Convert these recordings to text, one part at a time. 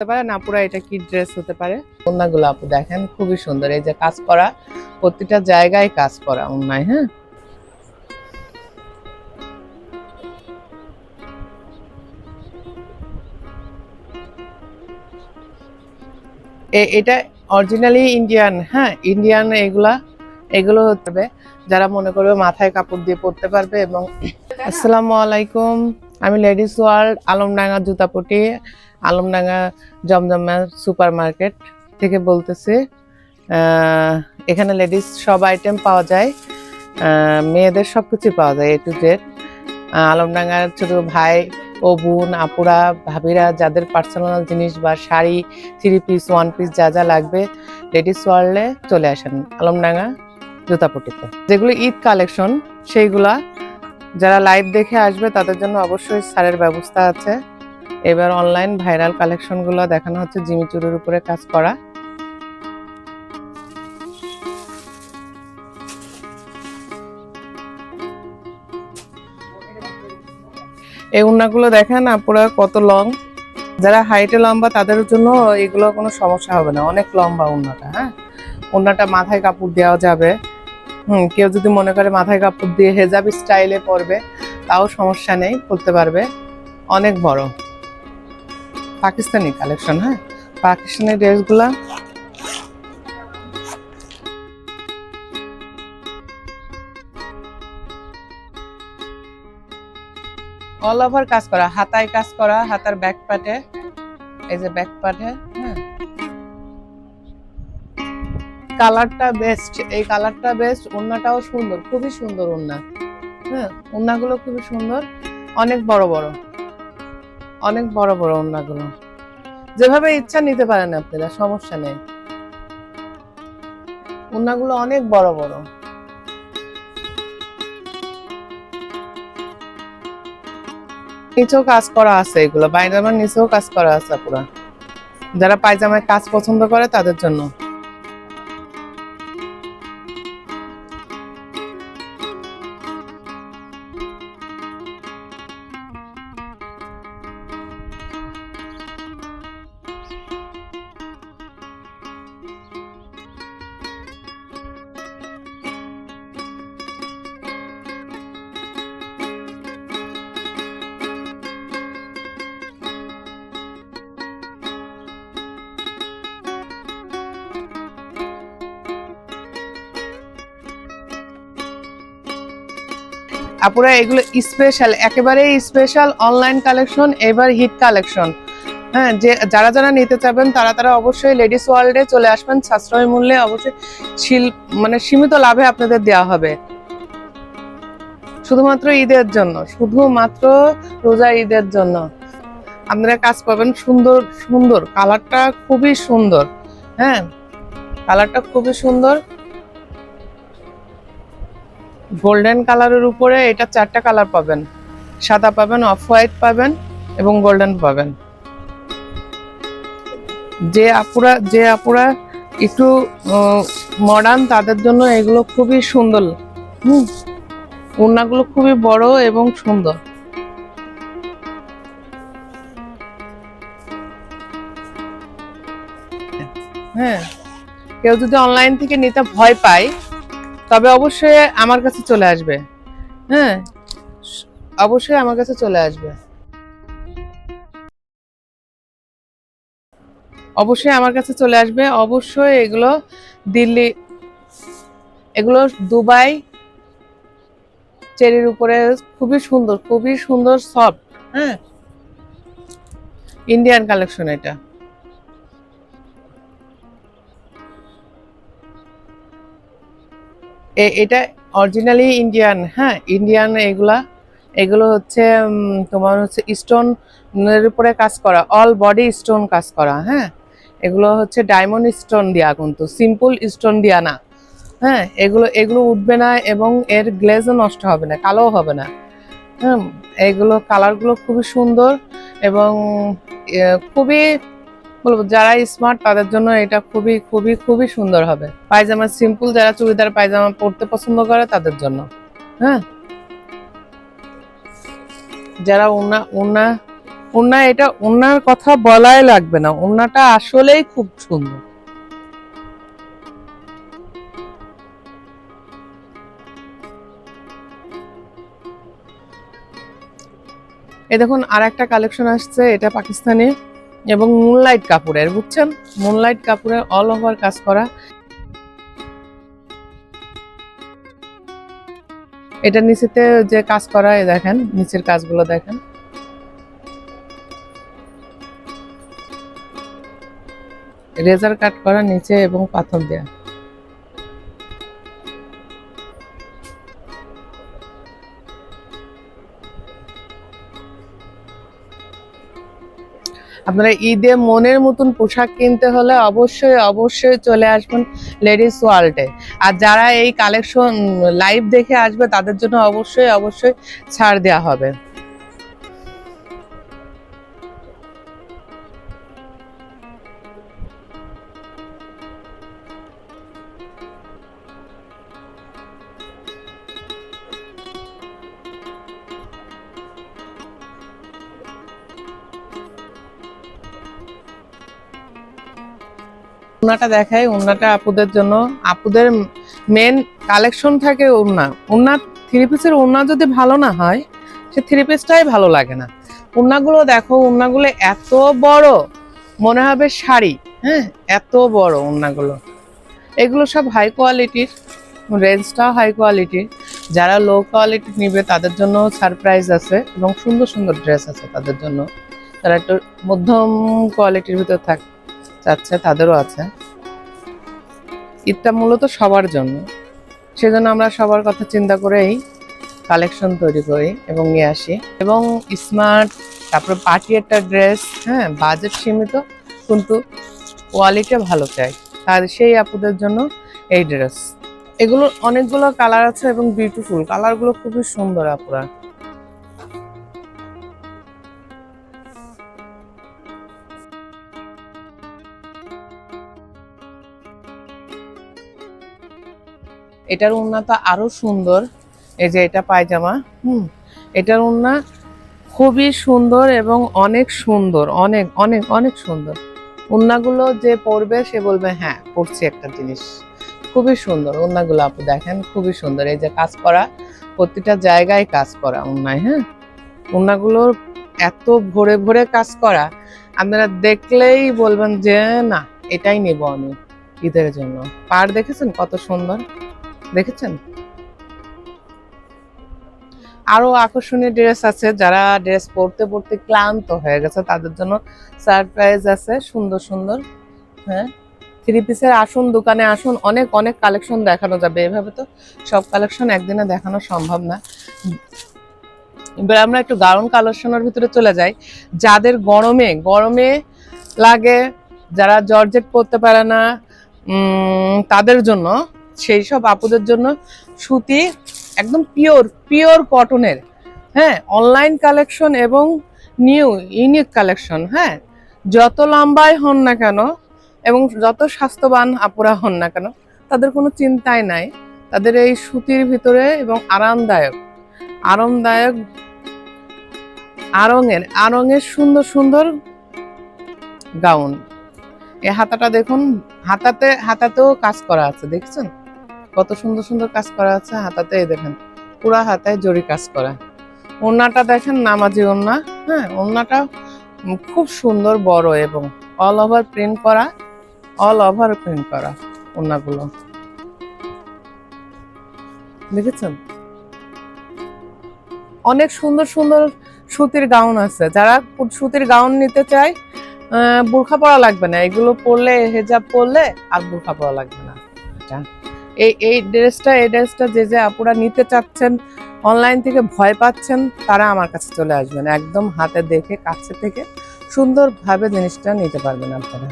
হতে পারে না পুরা এটা কি ড্রেস হতে পারে। ওড়নাগুলো আপু দেখেন খুবই সুন্দর, এই যে কাজ করা, প্রতিটা জায়গায় কাজ করা ওড়নায়। হ্যাঁ, এটা অরিজিনালি ইন্ডিয়ান। হ্যাঁ, ইন্ডিয়ান এগুলা, এগুলো হতে হবে যারা মনে করবে মাথায় কাপড় দিয়ে পরতে পারবে। এবং আসসালামু আলাইকুম, আমি লেডিস ওয়ার্ল্ড আলমডাঙ্গা জুতাপটি, আলমডাঙ্গা জমজমা সুপার মার্কেট থেকে বলতেছি। এখানে লেডিস সব আইটেম পাওয়া যায়, মেয়েদের সব কিছু পাওয়া যায়, এ টু জেড। আলমডাঙ্গার ছোট ভাই ও বোন, আপুরা, ভাবিরা যাদের পার্সোনাল জিনিস বা sari, three piece, one piece যা যা লাগবে লেডিস ওয়ার্ল্ডে চলে আসেন আলমডাঙ্গা জুতাপটিতে। যেগুলো ঈদ কালেকশন সেইগুলা যারা লাইভ দেখে আসবে তাদের জন্য অবশ্যই ছাড়ের ব্যবস্থা আছে। এবার অনলাইন ভাইরাল কালেকশনগুলো দেখানো হচ্ছে, জিমি চুরির উপরে কাজ করা। এই ওড়নাগুলো দেখেন আপুরা কত লং, যারা হাইটে লম্বা তাদের জন্য এগুলো কোনো সমস্যা হবে না, অনেক লম্বা ওড়নাটা। হ্যাঁ, ওড়নাটা মাথায় কাপড় দেওয়া যাবে। কেউ যদি মনে করে মাথায় কাপড় দিয়ে হেজাব স্টাইলে পরবে তাও সমস্যা নেই, পরতে পারবে। অনেক বড় পাকিস্তানি কালেকশন। হ্যাঁ, পাকিস্তানি ড্রেসগুলা অল ওভার কাজ করা, হাতায় কাজ করা, হাতার ব্যাক পার্টে, এই যে ব্যাক পার্টে। হ্যাঁ, কালারটা বেস্ট, এই কালারটা বেস্ট। ওড়নাটাও সুন্দর, খুবই সুন্দর ওড়না। হ্যাঁ, ওড়নাগুলো খুবই সুন্দর, অনেক বড় বড়, অনেক বড় বড় ওড়নাগুলো। যেভাবে ইচ্ছা নিতে পারেন আপনারা, সমস্যা নেই। ওড়নাগুলো অনেক বড় বড়। নিচেও কাজ করা আছে, এগুলো পায়জামার নিচেও কাজ করা আছে পুরা, যারা পায়জামায় কাজ পছন্দ করে তাদের জন্য। আপুরা এগুলো স্পেশাল, একেবারে স্পেশাল অনলাইন কালেকশন, এবার হিট কালেকশন। হ্যাঁ, যে যারা যারা নিতে চাবেন তারা তারা অবশ্যই লেডিস ওয়ার্ল্ডে চলে আসবেন, সাশ্রয় মূল্যে অবশ্যই মানে সীমিত লাভে আপনাদের দেওয়া হবে, শুধুমাত্র ঈদের জন্য, শুধুমাত্র রোজা ঈদের জন্য আপনারা কাজ পাবেন। সুন্দর সুন্দর কালারটা খুবই সুন্দর। হ্যাঁ, কালারটা খুবই সুন্দর, গোল্ডেন কালারের উপরে এটা চারটা কালার পাবেন, সাদা পাবেন, অফ হোয়াইট পাবেন এবং গোল্ডেন পাবেন। যে আপুরা একটু মডার্ন তাদের জন্য এগুলো খুবই সুন্দর। ওড়নাগুলো খুবই বড় এবং সুন্দর। হ্যাঁ, কেউ যদি অনলাইন থেকে নিতে ভয় পায় তবে অবশ্যই আমার কাছে চলে আসবে। হ্যাঁ, অবশ্যই আমার কাছে চলে আসবে, অবশ্যই আমার কাছে চলে আসবে। অবশ্যই এগুলো দিল্লি, এগুলো দুবাই চেরির উপরে, খুবই সুন্দর, খুবই সুন্দর, সফট। হ্যাঁ, ইন্ডিয়ান কালেকশন এটা। এটা অরিজিনালি ইন্ডিয়ান। হ্যাঁ, ইন্ডিয়ান এগুলা, এগুলো হচ্ছে তোমার হচ্ছে স্টোনের উপরে কাজ করা, অল বডি স্টোন কাজ করা। হ্যাঁ, এগুলো হচ্ছে ডায়মন্ড স্টোন দিয়া, কিন্তু সিম্পল স্টোন দিয়া না। হ্যাঁ, এগুলো এগুলো উঠবে না এবং এর গ্লেজও নষ্ট হবে না, কালো হবে না। হ্যাঁ, এগুলো কালারগুলো খুবই সুন্দর এবং খুবই বলবো যারা স্মার্ট তাদের জন্য এটা খুবই খুবই খুবই সুন্দর হবে। পায়জামা সিম্পল, যারা চুড়িদার পায়জামা পরতে পছন্দ করে তাদের জন্য। হ্যাঁ, যারা ওড়না ওড়না ওড়না, এটা ওড়নার কথা বলাই লাগবে না, ওড়নাটা আসলেই খুব সুন্দর। এই দেখুন আর একটা কালেকশন আসছে, এটা পাকিস্তানি এবং মুনলাইট কাপড়ের, বুঝছেন, মুনলাইট কাপড়ের অল ওভার কাজ করা। এটা নিচেতে যে কাজ করা, দেখেন নিচের কাজগুলো দেখেন, রেজার কাট করা নিচে এবং পাথর দেয়া। আপনারা ঈদে মনের মতন পোশাক কিনতে হলে অবশ্যই অবশ্যই চলে আসবেন লেডিস ওয়ার্ল্ডে। আর যারা এই কালেকশন লাইভ দেখে আসবে তাদের জন্য অবশ্যই অবশ্যই ছাড় দেওয়া হবে। ওড়নাটা দেখাই, ওড়নাটা আপুদের জন্য, আপুদের মেন কালেকশন থাকে ওড়না। ওড়না থ্রি পিসের ওড়না যদি ভালো না হয়, সে থ্রি পিসটাই ভালো লাগে না। ওড়নাগুলো দেখো, ওড়নাগুলো এত বড়, মনে হবে শাড়ি, হ্যাঁ, এত বড় ওড়নাগুলো। এগুলো সব হাই কোয়ালিটির, রেঞ্জটাও হাই কোয়ালিটির। যারা লো কোয়ালিটি নিবে তাদের জন্য সারপ্রাইজ আছে এবং সুন্দর সুন্দর ড্রেস আছে তাদের জন্য। যারা একটু মধ্যম কোয়ালিটির ভিতর চাচ্ছে তাদেরও আছে। ঈদটা মূলত সবার জন্য, সেজন্য আমরা সবার কথা চিন্তা করেই কালেকশন তৈরি করি এবং নিয়ে আসি। এবং স্মার্ট, তারপরে পার্টি একটা ড্রেস, হ্যাঁ, বাজেট সীমিত কিন্তু কোয়ালিটি ভালো চাই, আর সেই আপুদের জন্য এই ড্রেস। এগুলো অনেকগুলো কালার আছে এবং বিউটিফুল কালারগুলো, খুবই সুন্দর আপুরা। এটার ওড়নাটা আরো সুন্দর, এই যে এটা পায়জামা, এটার ওড়না খুবই সুন্দর এবং অনেক সুন্দর, অনেক অনেক অনেক সুন্দর। ওড়নাগুলো যে পরবে সে বলবে হ্যাঁ পরছি একটা জিনিস। খুবই সুন্দর ওড়নাগুলো আপু দেখেন, খুবই সুন্দর। এই যে কাজ করা, প্রতিটা জায়গায় কাজ করা ওড়নায়, হ্যাঁ, ওড়নাগুলোর এত ভরে ভরে কাজ করা, আপনারা দেখলেই বলবেন যে না এটাই নেব আমি ঈদের জন্য। পাড় দেখেছেন কত সুন্দর, দেখেছেন? আরো আকর্ষণীয় ড্রেস আছে, যারা ড্রেস পরতে পরতে ক্লান্ত হয়ে গেছে তাদের জন্য সারপ্রাইজ আছে সুন্দর সুন্দর। হ্যাঁ, থ্রি পিসের আসুন, দোকানে আসুন, অনেক অনেক কালেকশন দেখানো যাবে। এভাবে তো সব কালেকশন একদিনে দেখানো সম্ভব না। এবার আমরা একটু গাউন কালেকশনের ভিতরে চলে যাই। যাদের গরমে গরমে লাগে, যারা জর্জেট পরতে পারে না, তাদের জন্য, সেই সব আপুদের জন্য সুতি, একদম পিওর পিওর কটনের, হ্যাঁ, অনলাইন কালেকশন এবং নিউ ইউনিক কালেকশন। হ্যাঁ, যত লম্বাই হন না কেন এবং যত স্বাস্থ্যবান আপুরা হন না কেন, তাদের কোনো চিন্তাই নাই। তাদের এই সুতির ভিতরে এবং আরামদায়ক আরামদায়ক আরঙের সুন্দর সুন্দর গাউন। এই হাতাটা দেখুন, হাতাতেও কাজ করা আছে, দেখছেন কত সুন্দর সুন্দর কাজ করা আছে হাতাতে। দেখেন পুরা হাতায় জরি কাজ করা। ওড়নাটা দেখেন নামাজি ওড়না, হ্যাঁ, ওড়নাটা খুব সুন্দর বড় এবং অল ওভার প্রিন্ট করা, অল ওভার প্রিন্ট করা ওড়নাগুলো, দেখেছেন? অনেক সুন্দর সুন্দর সুতির গাউন আছে। যারা সুতির গাউন নিতে চায়, বোরখা পরা লাগবে না, এগুলো পরলে, হেজাব পরলে আর বোরখা পরা লাগবে না। এই ড্রেসটা যে আপুরা নিতে চাচ্ছেন, অনলাইন থেকে ভয় পাচ্ছেন, তারা আমার কাছে চলে আসবেন, একদম হাতে দেখে কাছে থেকে সুন্দরভাবে জিনিসটা নিতে পারবেন আপনারা।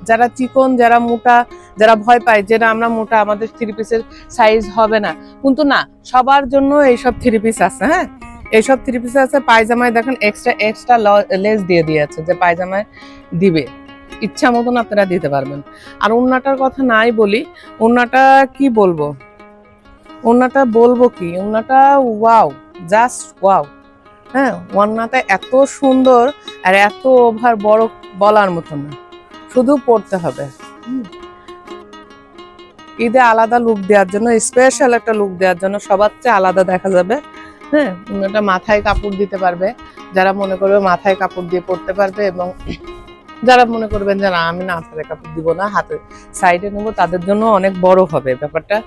যারা চিকন, যারা মোটা, যারা ভয় পায় যে না আমরা মোটা, আমাদের থ্রি পিসের সাইজ হবে না, কিন্তু না, সবার জন্য এইসব থ্রি পিস আছে। হ্যাঁ, এইসব থ্রি পিস আছে। পায়জামায় দেখেন এক্সট্রা এক্সট্রা লেস দিয়ে দিয়েছে, যে পায়জামায় দিবে, ইচ্ছা মতন আপনারা দিতে পারবেন। আর ওড়নাটার কথা নাই বলি, ওড়নাটা কি বলবো, ওড়নাটা বলবো কি, ওড়নাটা ওয়াও, জাস্ট ওয়াও। হ্যাঁ, ওড়নাটা এত সুন্দর আর এত ওভার বড়, বলার মতো না, শুধু পড়তে হবে। ঈদে আলাদা লুক দেওয়ার জন্য, স্পেশাল একটা লুক দেওয়ার জন্য, সবার চেয়ে আলাদা দেখা যাবে। হ্যাঁ, ওটা মাথায় কাপড় দিতে পারবে, যারা মনে করবে মাথায় কাপড় দিয়ে পড়তে পারবে, এবং যারা মনে করবেন যে না আমি না মাথায় কাপড় দিব না, হাতে সাইডে নেবো, তাদের জন্য অনেক বড় হবে ব্যাপারটা,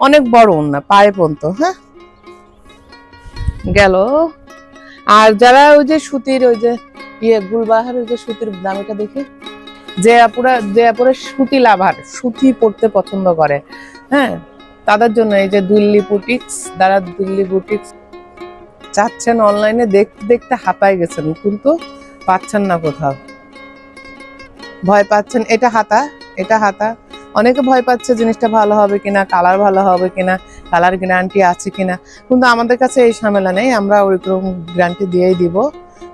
অনেক বড় ওড়না পায়ে পর্যন্ত। হ্যাঁ, গেল। আর যারা ওই যে সুতির, ওই যে গুলবাহারের যে সুতির দামিটা দেখি, যে আপুরা সুতি লাভার, সুতি পরতে পছন্দ করে, হ্যাঁ, তাদের জন্য এই যে দিল্লি বুটিক্স, যারা দিল্লি বুটিক্স চাচ্ছেন অনলাইনে, দেখতে দেখতে হাঁপায় গেছেন কিন্তু পাচ্ছেন না কোথাও, ভয় পাচ্ছেন। এটা হাতা, এটা হাতা, অনেকে ভয় পাচ্ছে জিনিসটা ভালো হবে কিনা, কালার ভালো হবে কিনা, কালার গ্যারান্টি আছে কিনা, কিন্তু আমাদের কাছে এই ঝামেলা নেই, আমরা ওইরকম গ্যারান্টি দিয়েই দিব,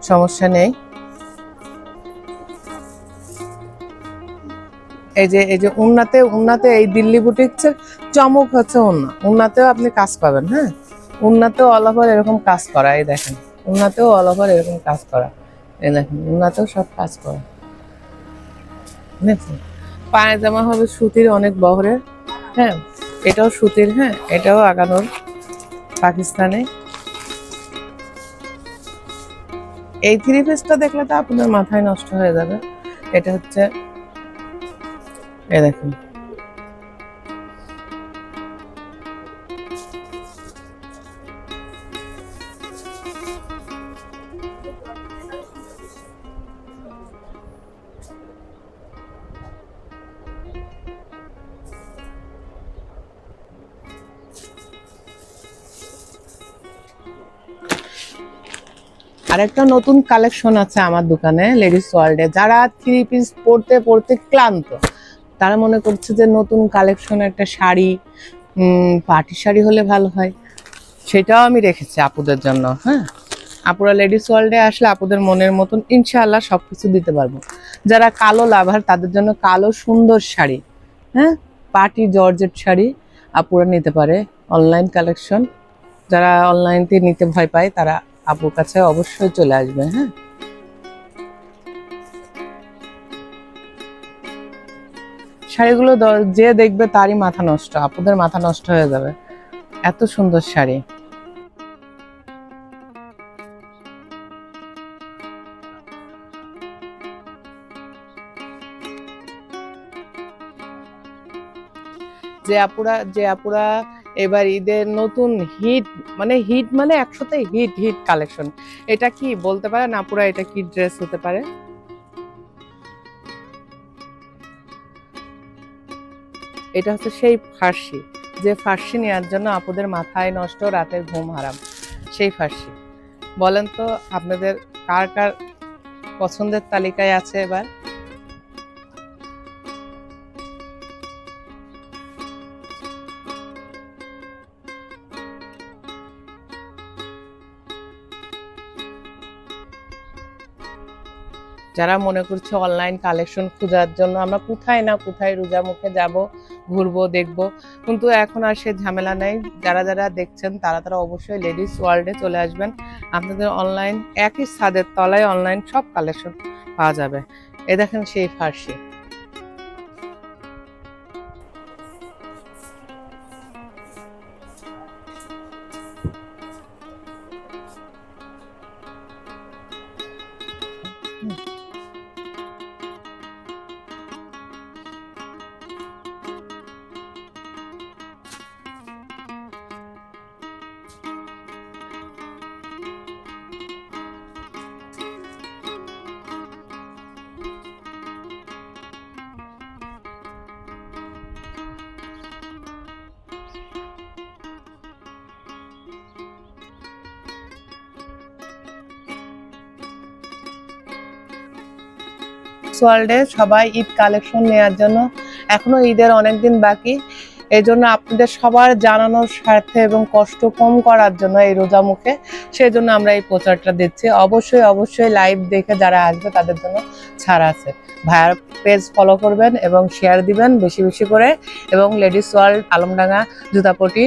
সমস্যা নেই। এই যে উন্নাতে এই দিল্লি বুটিক্সের চমক হচ্ছে উন্নাতেও আপনি কাজ পাবেন। হ্যাঁ, উন্নাতেও অল ওভার এরকম কাজ করা, এই দেখেন, উন্নাতেও অল ওভার এরকম কাজ করা, এই দেখেন, উন্নাতেও সব কাজ করা, বুঝেছেন? পায়জামা হবে সুতির, অনেক বহরের। হ্যাঁ, এটাও সুতির, হ্যাঁ, এটাও আগানোর, পাকিস্তানে। এই থ্রি পিসটা দেখলে তো আপনার মাথায় নষ্ট হয়ে যাবে। এটা হচ্ছে, এই দেখুন, আরেকটা নতুন কালেকশন আছে আমার দোকানে লেডিস ওয়ার্ল্ডে। যারা থ্রি পিস পরতে পরতে ক্লান্ত, তারা মনে করছে যে নতুন কালেকশন একটা শাড়ি, পার্টি শাড়ি হলে ভালো হয়, সেটাও আমি রেখেছি আপুদের জন্য। হ্যাঁ, আপুরা লেডিস ওয়ার্ল্ডে আসলে আপুদের মনের মতন ইনশাআল্লাহ সবকিছু দিতে পারবো। যারা কালো লাভার, তাদের জন্য কালো সুন্দর শাড়ি, হ্যাঁ, পার্টি জর্জেট শাড়ি আপুরা নিতে পারে, অনলাইন কালেকশন। যারা অনলাইনতে নিতে ভয় পায়, তারা আপুর কাছে অবশ্যই চলে আসবে। হ্যাঁ, শাড়িগুলো যে দেখবে তারই মাথা নষ্ট, আপুদের মাথা নষ্ট হয়ে যাবে, এত সুন্দর শাড়ি। যে আপুরা এবার ঈদের নতুন হিট, মানে হিট মানে 100তে হিট হিট কালেকশন, এটা কি বলতে পারেন আপুরা, এটা কি ড্রেস হতে পারে? এটা হচ্ছে সেই ফার্সি, যে ফার্সি নেওয়ার জন্য আপুদের মাথায় নষ্ট, রাতের ঘুম হারাম, সেই ফার্সি। বলেন তো আপনাদের কার কার পছন্দের তালিকায় আছে এবার? যারা মনে করছে অনলাইন কালেকশন খোঁজার জন্য আমরা কোথায় না কোথায় রোজা মুখে যাব, ঘুরবো, দেখবো, কিন্তু এখন আর সে ঝামেলা নেই। যারা যারা দেখছেন তারা তারা অবশ্যই লেডিস ওয়ার্ল্ডে চলে আসবেন, আপনাদের অনলাইন একই ছাদের তলায় অনলাইন সব কালেকশন পাওয়া যাবে। এ দেখেন সেই ফার্সি, ওয়ার্ল্ডে সবাই ঈদ কালেকশন নেওয়ার জন্য, এখনো ঈদের অনেক দিন বাকি, এই জন্য আপনাদের সবার জানানোর স্বার্থে এবং কষ্ট কম করার জন্য এই রোজা মুখে, সেই জন্য আমরা এই প্রচারটা দিচ্ছি। অবশ্যই অবশ্যই লাইভ দেখে যারা আসবে তাদের জন্য ছাড় আছে। ভাইয়ার পেজ ফলো করবেন এবং শেয়ার দিবেন বেশি বেশি করে, এবং লেডিস ওয়ার্ল্ড আলমডাঙ্গা জুতাপটি